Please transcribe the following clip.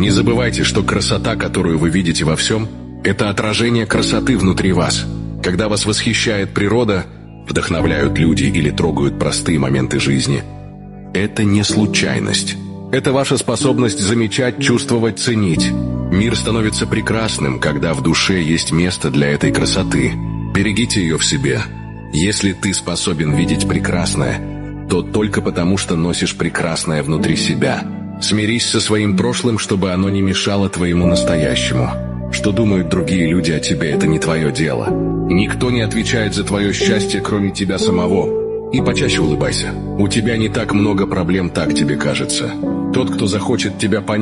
Не забывайте, что красота, которую вы видите во всем, это отражение красоты внутри вас. Когда вас восхищает природа, вдохновляют люди или трогают простые моменты жизни, это не случайность. Это ваша способность замечать, чувствовать, ценить. Мир становится прекрасным, когда в душе есть место для этой красоты. Берегите ее в себе. Если ты способен видеть прекрасное, то только потому, что носишь прекрасное внутри себя. Смирись со своим прошлым, чтобы оно не мешало твоему настоящему. Что думают другие люди о тебе, это не твое дело. Никто не отвечает за твое счастье, кроме тебя самого. И почаще улыбайся. У тебя не так много проблем, так тебе кажется. Тот, кто захочет тебя понять,